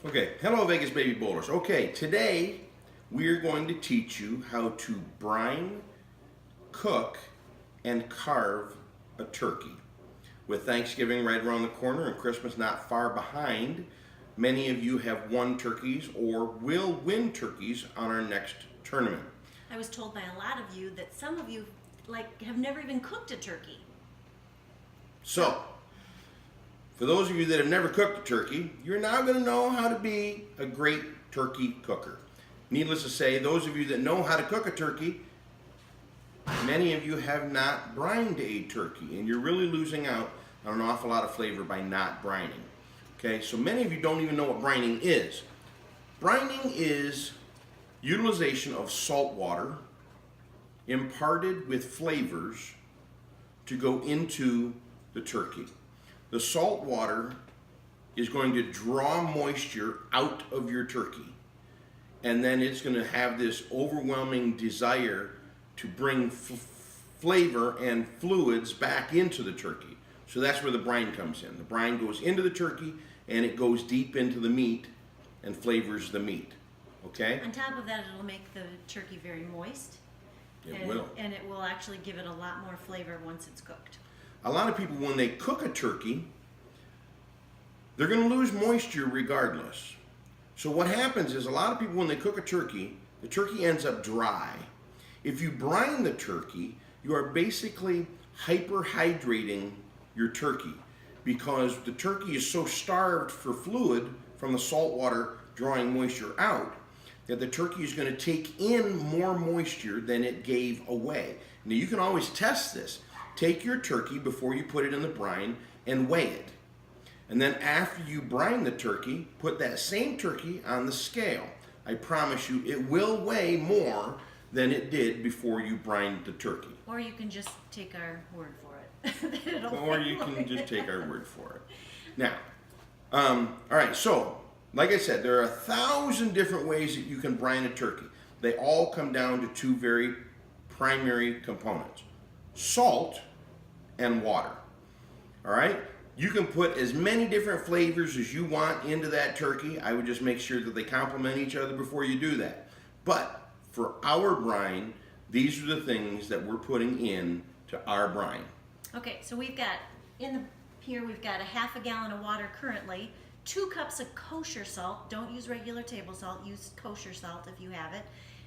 Okay, hello Vegas baby bowlers. Okay, today we're going to teach you how to brine, cook, and carve a turkey. With Thanksgiving right around the corner and Christmas not far behind, many of you have won turkeys or will win turkeys on our next tournament. I was told by a lot of you that some of you have never even cooked a turkey. So, for those of you that have never cooked a turkey, you're now going to know how to be a great turkey cooker. Needless to say, those of you that know how to cook a turkey, many of you have not brined a turkey, and you're really losing out on an awful lot of flavor by not brining. Okay, so many of you don't even know what brining is. Brining is utilization of salt water imparted with flavors to go into the turkey. The salt water is going to draw moisture out of your turkey, and then it's going to have this overwhelming desire to bring flavor and fluids back into the turkey. So that's where the brine comes in. The brine goes into the turkey and it goes deep into the meat and flavors the meat. Okay? On top of that, it'll make the turkey very moist. It will. And it will actually give it a lot more flavor once it's cooked. A lot of people, when they cook a turkey, they're going to lose moisture regardless. So what happens is a lot of people, when they cook a turkey, the turkey ends up dry. If you brine the turkey, you are basically hyperhydrating your turkey because the turkey is so starved for fluid from the salt water drawing moisture out that the turkey is going to take in more moisture than it gave away. Now you can always test this. Take your turkey before you put it in the brine and weigh it. And then after you brine the turkey, put that same turkey on the scale. I promise you it will weigh more than it did before you brined the turkey. Or you can just take our word for it. Or you can just take our word for it. Now, all right, so like I said, there are 1,000 different ways that you can brine a turkey. They all come down to two very primary components: salt and water. All right? You can put as many different flavors as you want into that turkey. I would just make sure that they complement each other before you do that. But for our brine, these are the things that we're putting in to our brine. Okay, so we've got here we've got a half a gallon of water currently, 2 cups of kosher salt. Don't use regular table salt, use kosher salt if you have it.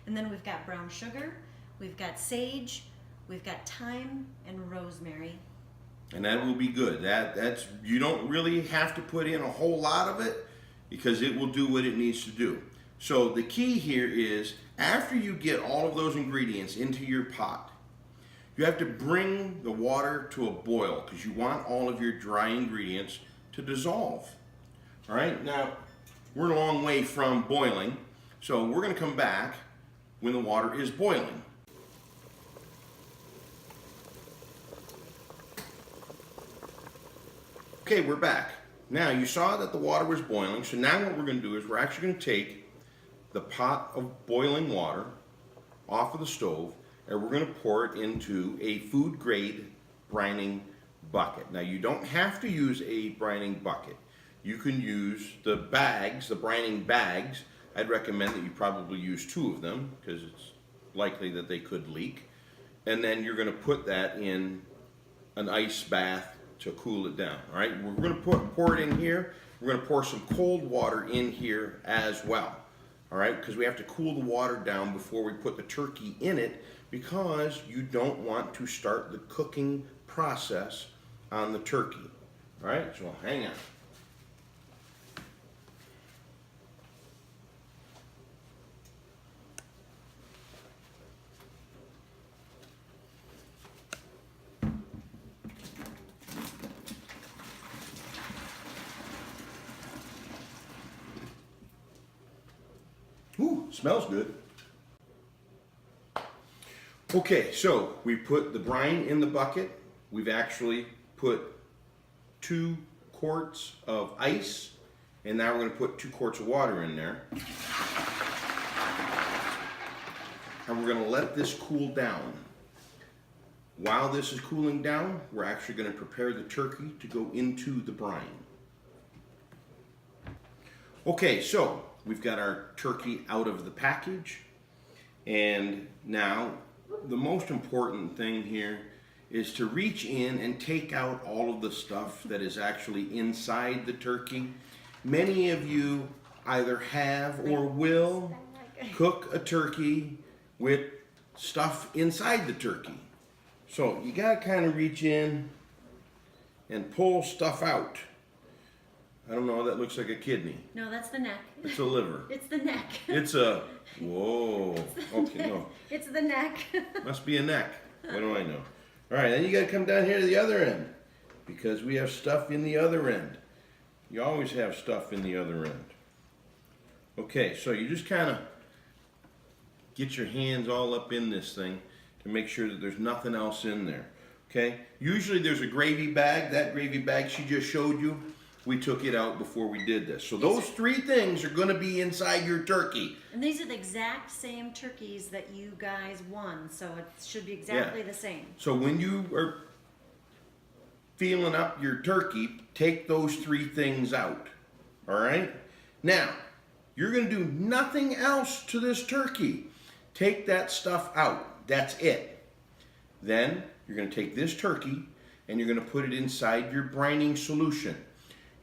And then we've got brown sugar, we've got sage, we've got thyme and rosemary. And that will be good. That's you don't really have to put in a whole lot of it because it will do what it needs to do. So the key here is after you get all of those ingredients into your pot, you have to bring the water to a boil because you want all of your dry ingredients to dissolve. All right, now we're a long way from boiling, so we're going to come back when the water is boiling. Okay, we're back. Now you saw that the water was boiling, so now what we're going to do is we're actually going to take the pot of boiling water off of the stove and we're going to pour it into a food grade brining bucket. Now you don't have to use a brining bucket. You can use the bags, the brining bags. I'd recommend that you probably use 2 of them because it's likely that they could leak. And then you're going to put that in an ice bath to cool it down. All right, we're going to pour it in here. We're going to pour some cold water in here as well. All right, because we have to cool the water down before we put the turkey in it because you don't want to start the cooking process on the turkey. All right, so hang on. Ooh, smells good. Okay, so we put the brine in the bucket. We've actually put 2 quarts of ice, and now we're going to put 2 quarts of water in there. And we're going to let this cool down. While this is cooling down, we're actually going to prepare the turkey to go into the brine. Okay, so we've got our turkey out of the package, and now the most important thing here is to reach in and take out all of the stuff that is actually inside the turkey. Many of you either have or will cook a turkey with stuff inside the turkey. So you gotta kind of reach in and pull stuff out. I don't know, that looks like a kidney. No, that's the neck. It's a liver. It's the neck. It's a, whoa, okay, no. It's the neck. Must be a neck. What do I know? All right, then you gotta come down here to the other end because we have stuff in the other end. You always have stuff in the other end. Okay, so you just kind of get your hands all up in this thing to make sure that there's nothing else in there. Okay, usually there's a gravy bag. That gravy bag she just showed you, we took it out before we did this. So those three things are going to be inside your turkey. And these are the exact same turkeys that you guys won, so it should be exactly the same. So when you are feeling up your turkey, take those three things out. All right? Now, you're going to do nothing else to this turkey. Take that stuff out. That's it. Then you're going to take this turkey and you're going to put it inside your brining solution.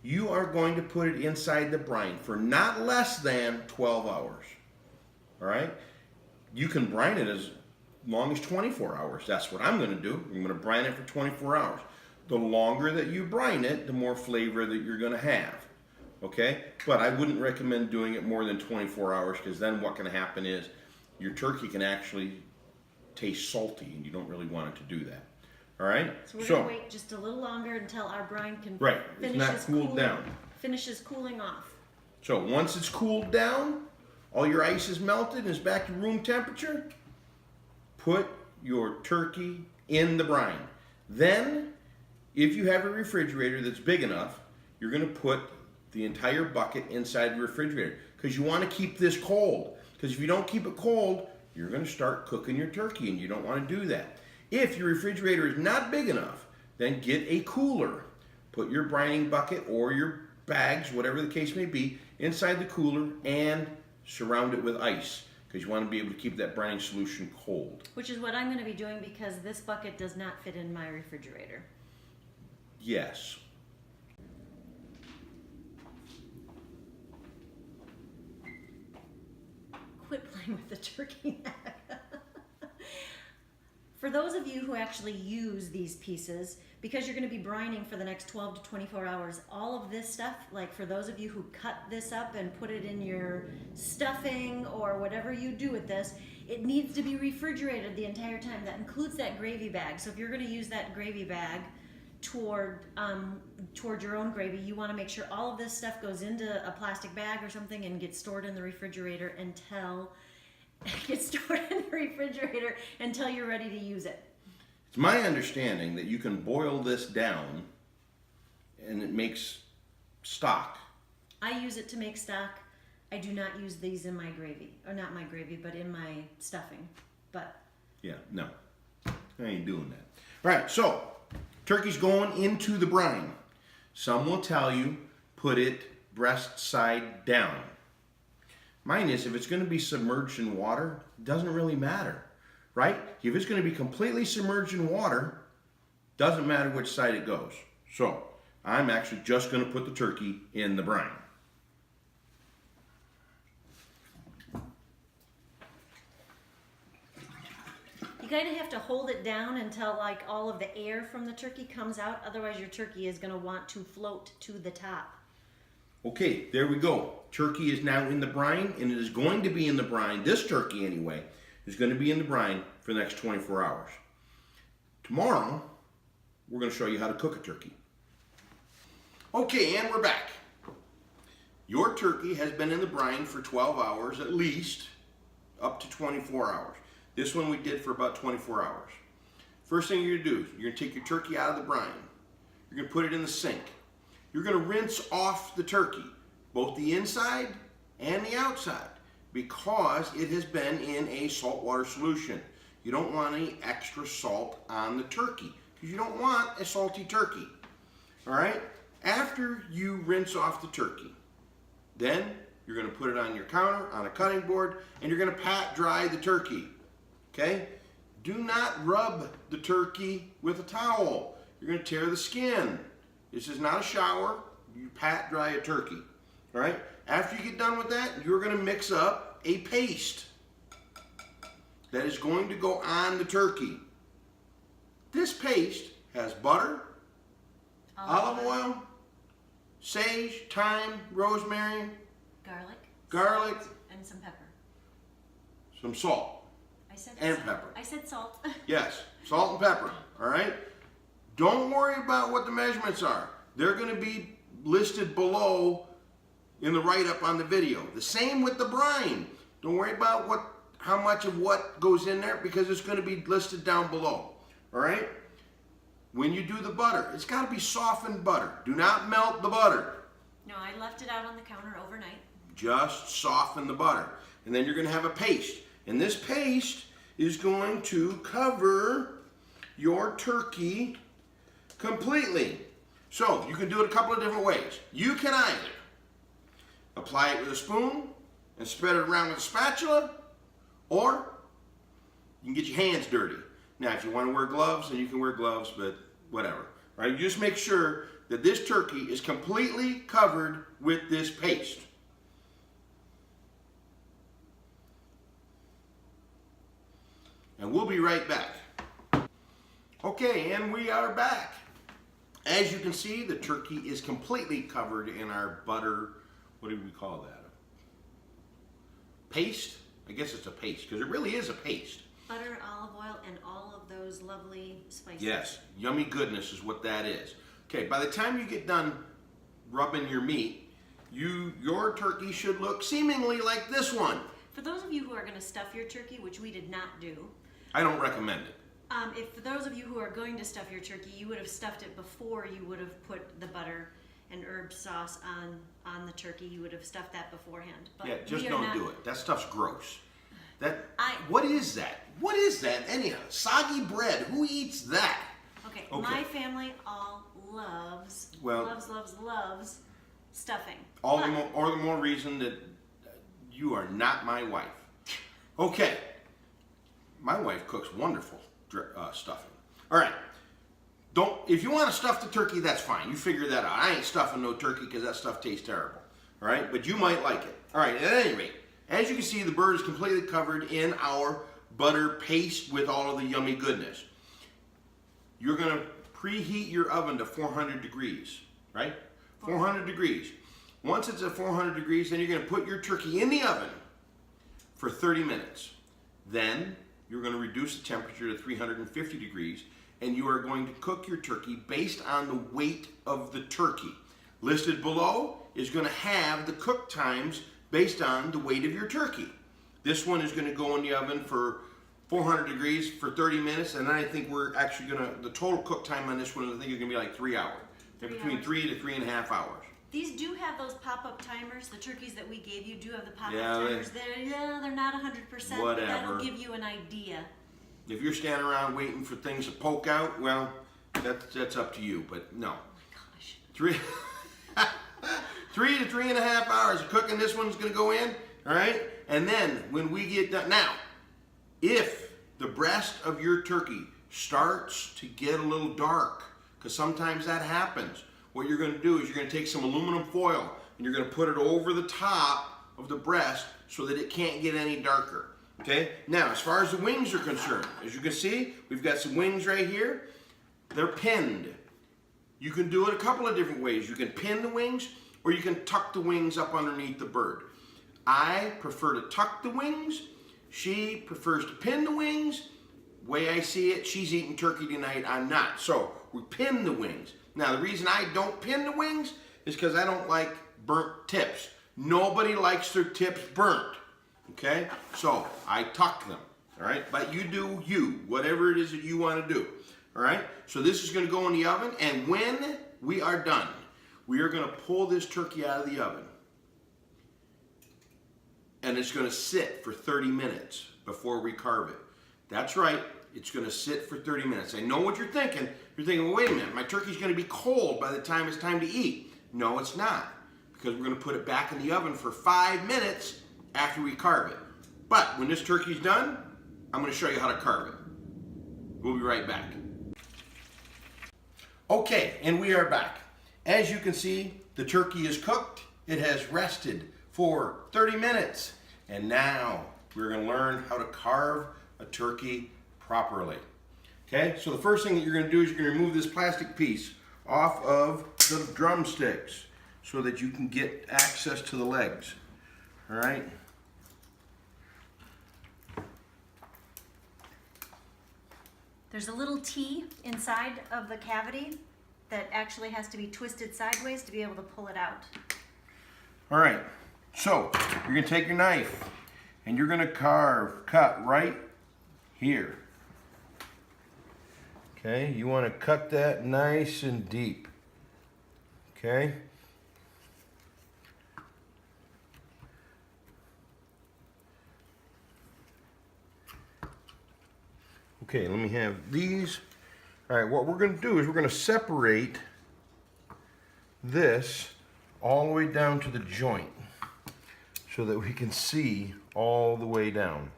You are going to put it inside the brine for not less than 12 hours. All right? You can brine it as long as 24 hours. That's what I'm going to do. I'm going to brine it for 24 hours. The longer that you brine it, the more flavor that you're going to have. Okay? But I wouldn't recommend doing it more than 24 hours because then what can happen is your turkey can actually taste salty and you don't really want it to do that. All right? So we're going to wait just a little longer until our brine can it's not cooled down. Finishes cooling off. So once it's cooled down, all your ice is melted and is back to room temperature, put your turkey in the brine. Then, if you have a refrigerator that's big enough, you're going to put the entire bucket inside the refrigerator because you want to keep this cold. Because if you don't keep it cold, you're going to start cooking your turkey and you don't want to do that. If your refrigerator is not big enough, then get a cooler. Put your brining bucket or your bags, whatever the case may be, inside the cooler and surround it with ice because you want to be able to keep that brining solution cold. Which is what I'm going to be doing because this bucket does not fit in my refrigerator. Yes. Quit playing with the turkey neck. For those of you who actually use these pieces, because you're going to be brining for the next 12 to 24 hours, all of this stuff, like for those of you who cut this up and put it in your stuffing or whatever you do with this, it needs to be refrigerated the entire time. That includes that gravy bag. So if you're going to use that gravy bag toward your own gravy, you want to make sure all of this stuff goes into a plastic bag or something and gets stored in the refrigerator until you're ready to use it. It's my understanding that you can boil this down and it makes stock. I use it to make stock. I do not use these in my gravy, or not my gravy, but in my stuffing. But yeah, no, I ain't doing that. All right, so turkey's going into the brine. Some will tell you put it breast side down. Mine is if it's going to be submerged in water, it doesn't really matter, right? If it's going to be completely submerged in water, doesn't matter which side it goes. So I'm actually just going to put the turkey in the brine. you kind of have to hold it down until like all of the air from the turkey comes out. Otherwise your turkey is going to want to float to the top. Okay, there we go. Turkey is now in the brine, and it is going to be in the brine, this turkey anyway, is going to be in the brine for the next 24 hours. Tomorrow, we're going to show you how to cook a turkey. Okay, and we're back. Your turkey has been in the brine for 12 hours at least, up to 24 hours. This one we did for about 24 hours. First thing you're going to do is you're going to take your turkey out of the brine. You're going to put it in the sink. You're going to rinse off the turkey, both the inside and the outside, because it has been in a saltwater solution. You don't want any extra salt on the turkey, because you don't want a salty turkey. All right? After you rinse off the turkey, Then you're going to put it on your counter, on a cutting board, and you're going to pat dry the turkey. Okay? Do not rub the turkey with a towel. You're going to tear the skin. This is not a shower. You pat dry a turkey. All right? After you get done with that, you're going to mix up a paste that is going to go on the turkey. This paste has butter, olive oil, sage, thyme, rosemary, garlic, and some pepper. Some salt. And pepper. I said salt. Yes, salt and pepper. All right? Don't worry about what the measurements are. They're going to be listed below in the write-up on the video. The same with the brine. Don't worry about how much of what goes in there because it's going to be listed down below. All right? When you do the butter, it's got to be softened butter. Do not melt the butter. No, I left it out on the counter overnight. Just soften the butter. And then you're going to have a paste. And this paste is going to cover your turkey completely. So you can do it a couple of different ways. You can either apply it with a spoon and spread it around with a spatula, or you can get your hands dirty. Now, if you want to wear gloves, then you can wear gloves, but whatever. Right? You just make sure that this turkey is completely covered with this paste. And we'll be right back. Okay, and we are back. As you can see, the turkey is completely covered in our butter, what do we call that? Paste? I guess it's a paste, because it really is a paste. Butter, olive oil, and all of those lovely spices. Yes, yummy goodness is what that is. Okay, by the time you get done rubbing your meat, your turkey should look seemingly like this one. For those of you who are going to stuff your turkey, which we did not do, I don't recommend it. If for those of you who are going to stuff your turkey, you would have stuffed it before you would have put the butter and herb sauce on the turkey. You would have stuffed that beforehand. But yeah, just don't do it. That stuff's gross. What is that? What is that anyhow? Soggy bread. Who eats that? Okay. My family all loves stuffing. All the more reason that you are not my wife. Okay. My wife cooks wonderful stuffing. All right. If you want to stuff the turkey, that's fine. You figure that out. I ain't stuffing no turkey because that stuff tastes terrible. All right, but you might like it. All right. At any rate, as you can see, the bird is completely covered in our butter paste with all of the yummy goodness. You're going to preheat your oven to 400 degrees, right? 400 degrees. Once it's at 400 degrees, then you're going to put your turkey in the oven for 30 minutes. Then you're going to reduce the temperature to 350 degrees, and you are going to cook your turkey based on the weight of the turkey. Listed below is going to have the cook times based on the weight of your turkey. This one is going to go in the oven for 400 degrees for 30 minutes, and then I think we're actually going to, the total cook time on this one, I think is going to be like 3 hours. Between 3 to 3.5 hours. These do have those pop-up timers. The turkeys that we gave you do have the pop-up timers. They're not 100%, whatever. But that'll give you an idea. If you're standing around waiting for things to poke out, well, that's up to you. But no. Oh my gosh. 3 to 3.5 hours of cooking. This one's going to go in, all right? And then when we get done, now, if the breast of your turkey starts to get a little dark, because sometimes that happens, what you're going to do is you're going to take some aluminum foil and you're going to put it over the top of the breast so that it can't get any darker. Okay? Now, as far as the wings are concerned, as you can see, we've got some wings right here. They're pinned. You can do it a couple of different ways. You can pin the wings, or you can tuck the wings up underneath the bird. I prefer to tuck the wings. She prefers to pin the wings. Way I see it, she's eating turkey tonight, I'm not. So we pin the wings. Now the reason I don't pin the wings is because I don't like burnt tips. Nobody likes their tips burnt. Okay? So I tuck them. All right? But you do you, whatever it is that you want to do. All right? So this is going to go in the oven, and when we are done, we are going to pull this turkey out of the oven. And it's going to sit for 30 minutes before we carve it. That's right, it's going to sit for 30 minutes. I know what you're thinking. You're thinking, well, wait a minute, my turkey's going to be cold by the time it's time to eat. No, it's not. because we're going to put it back in the oven for 5 minutes after we carve it. But when this turkey's done, I'm going to show you how to carve it. We'll be right back. Okay, and we are back. As you can see, the turkey is cooked. It has rested for 30 minutes. And now we're going to learn how to carve a turkey properly. Okay, so the first thing that you're going to do is you're going to remove this plastic piece off of the drumsticks so that you can get access to the legs. All right. There's a little T inside of the cavity that actually has to be twisted sideways to be able to pull it out. All right, so you're going to take your knife and you're going to cut right here. Okay, you want to cut that nice and deep. Okay. Okay, let me have these. All right, what we're going to do is we're going to separate this all the way down to the joint so that we can see all the way down.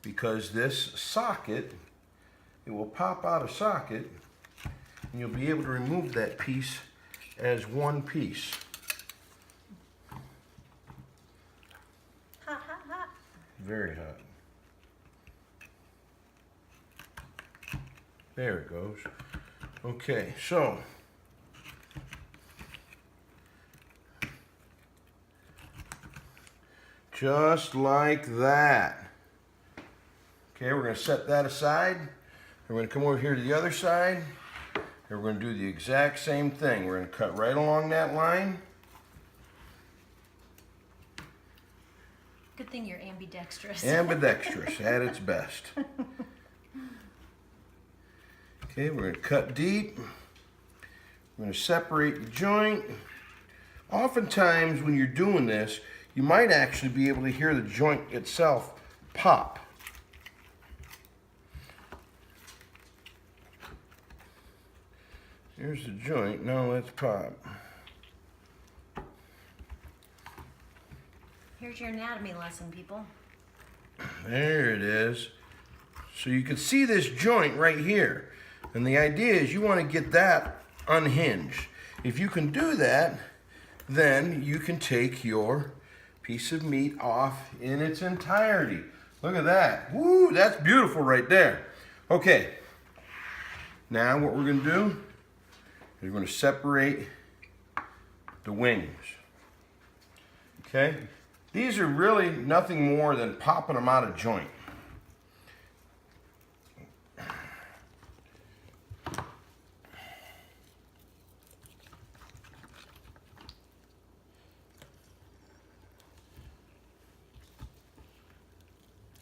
Because this socket, it will pop out of socket and you'll be able to remove that piece as one piece. Hot, hot, hot. Very hot. There it goes. Okay, so just like that. Okay, we're going to set that aside. We're going to come over here to the other side, and we're going to do the exact same thing. We're going to cut right along that line. Good thing you're ambidextrous. Ambidextrous at its best. Okay, we're going to cut deep. We're going to separate the joint. Oftentimes when you're doing this, you might actually be able to hear the joint itself pop. Here's the joint. Now let's pop. Here's your anatomy lesson, people. There it is. So you can see this joint right here. And the idea is you want to get that unhinged. If you can do that, then you can take your piece of meat off in its entirety. Look at that. Woo, that's beautiful right there. Okay. Now what we're going to do is we're going to separate the wings. Okay? These are really nothing more than popping them out of joint.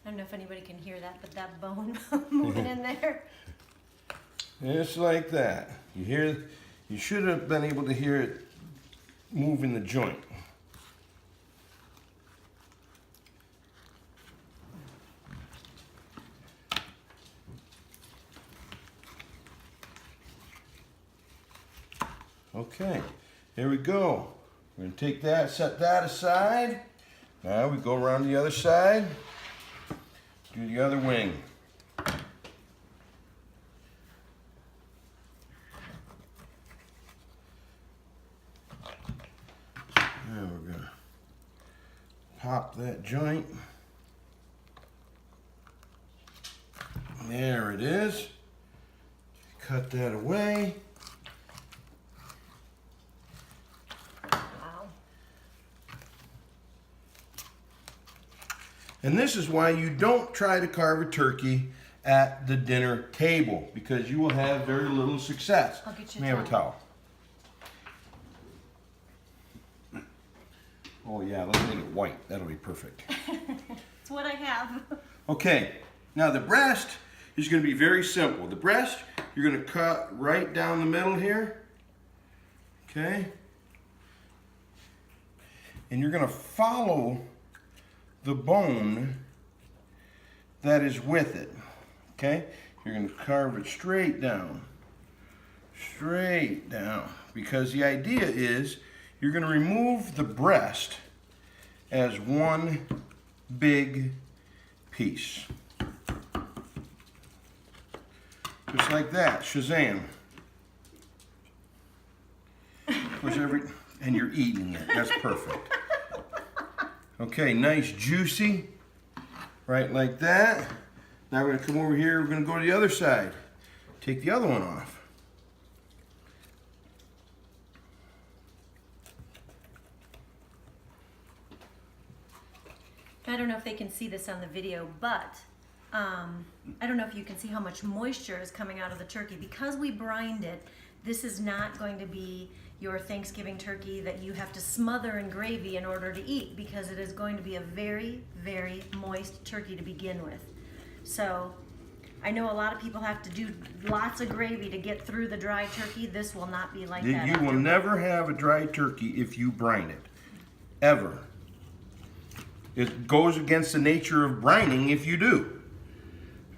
I don't know if anybody can hear that, but that bone moving in there. Just like that. You should have been able to hear it move in the joint. Okay, here we go. We're going to take that, set that aside. Now we go around the other side. Do the other wing. Now we're going to pop that joint. There it is. Cut that away. And this is why you don't try to carve a turkey at the dinner table, because you will have very little success. I'll get you Let me have a towel. Oh yeah, let's make it white. That'll be perfect. It's what I have. Okay, now the breast is going to be very simple. The breast, you're going to cut right down the middle here. Okay? And you're going to follow the bone that is with it. Okay? You're going to carve it straight down. straight down, because the idea is you're going to remove the breast as one big piece. Just like that, Shazam. Of course, and you're eating it. That's perfect. Okay, nice, juicy, right like that. Now we're going to come over here. We're going to go to the other side. Take the other one off. I don't know if they can see this on the video, but I don't know if you can see how much moisture is coming out of the turkey. Because we brined it, this is not going to be your Thanksgiving turkey that you have to smother in gravy in order to eat, because it is going to be a very, very moist turkey to begin with. So I know a lot of people have to do lots of gravy to get through the dry turkey. This will not be like that. You will never have a dry turkey if you brine it, ever. It goes against the nature of brining if you do.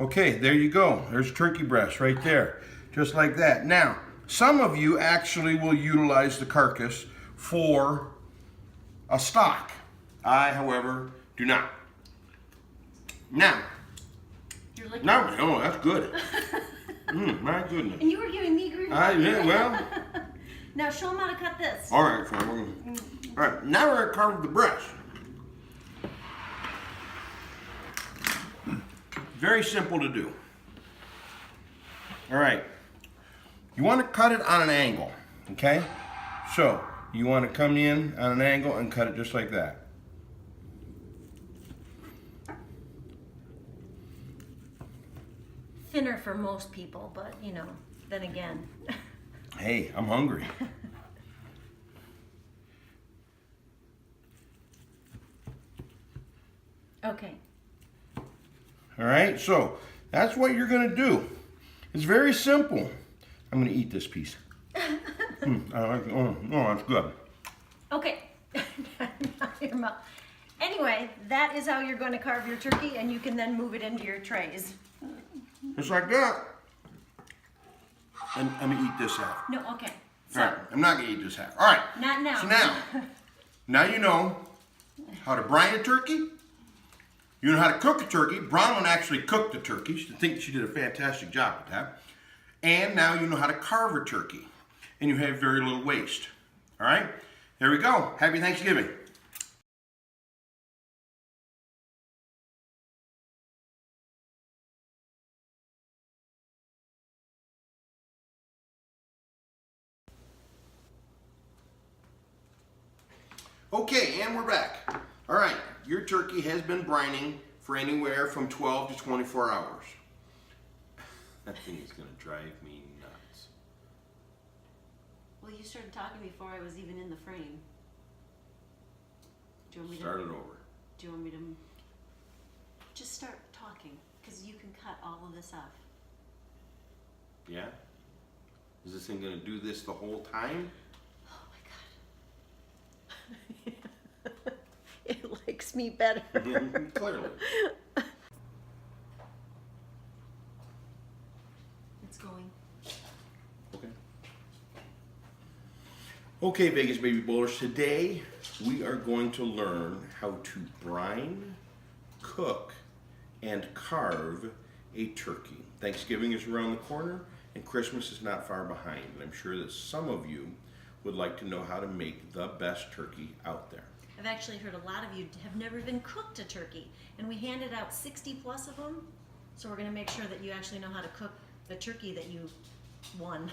Okay, there you go. There's turkey breast right there, just like that. Now, some of you actually will utilize the carcass for a stock. I, however, do not. Now, oh, that's good. My goodness. And you were giving me grief. Yeah, well. Now show them how to cut this. All right, fine. All right, now we're going to carve the breast. Very simple to do. All right. You want to cut it on an angle, okay? So, you want to come in on an angle and cut it just like that. Thinner for most people, but you know, then again. Hey, I'm hungry. Okay. All right, so that's what you're going to do. It's very simple. I'm going to eat this piece. Oh, that's good. Okay. Your mouth. Anyway, that is how you're going to carve your turkey, and you can then move it into your trays. Just like that. I'm going to eat this half. No, okay. So, All right, I'm not going to eat this half. All right. not now. So now you know how to brine a turkey. You know how to cook a turkey. Bronwyn actually cooked the turkey. I think she did a fantastic job with that. And now you know how to carve a turkey. And you have very little waste. All right? There we go. Happy Thanksgiving. Okay, and we're back. All right, your turkey has been brining for anywhere from 12 to 24 hours. That thing is going to drive me nuts. Well, you started talking before I was even in the frame. Do you want me Start it over. Do you want me to just start talking? Because you can cut all of this off. Yeah? Is this thing going to do this the whole time? Oh my god. It likes me better. Clearly. It's going. Okay. Okay, Vegas baby bowlers. Today we are going to learn how to brine, cook, and carve a turkey. Thanksgiving is around the corner, and Christmas is not far behind. And I'm sure that some of you would like to know how to make the best turkey out there. I've actually heard a lot of you have never even cooked a turkey, and we handed out 60 plus of them. So we're going to make sure that you actually know how to cook the turkey that you won.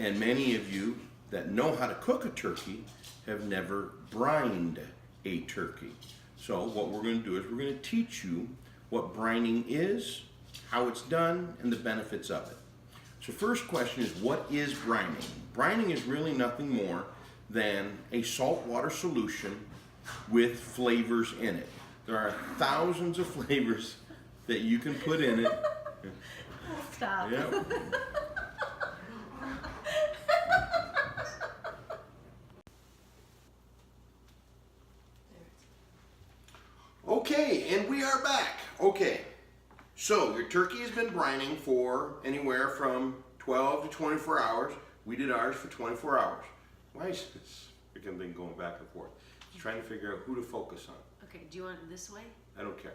And many of you that know how to cook a turkey have never brined a turkey. So what we're going to do is we're going to teach you what brining is, how it's done, and the benefits of it. So first question is, what is brining? Brining is really nothing more than a saltwater solution with flavors in it. There are thousands of flavors that you can put in it. Stop. Yep. Okay, and we are back. Okay, so your turkey has been brining for anywhere from 12 to 24 hours. We did ours for 24 hours. Why is this freaking thing going back and forth? It's trying to figure out who to focus on. Okay, do you want it this way? I don't care.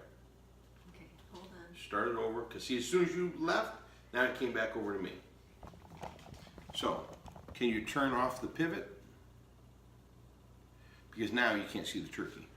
Okay, hold on. Start it over, because see, as soon as you left, now it came back over to me. So, can you turn off the pivot? Because now you can't see the turkey.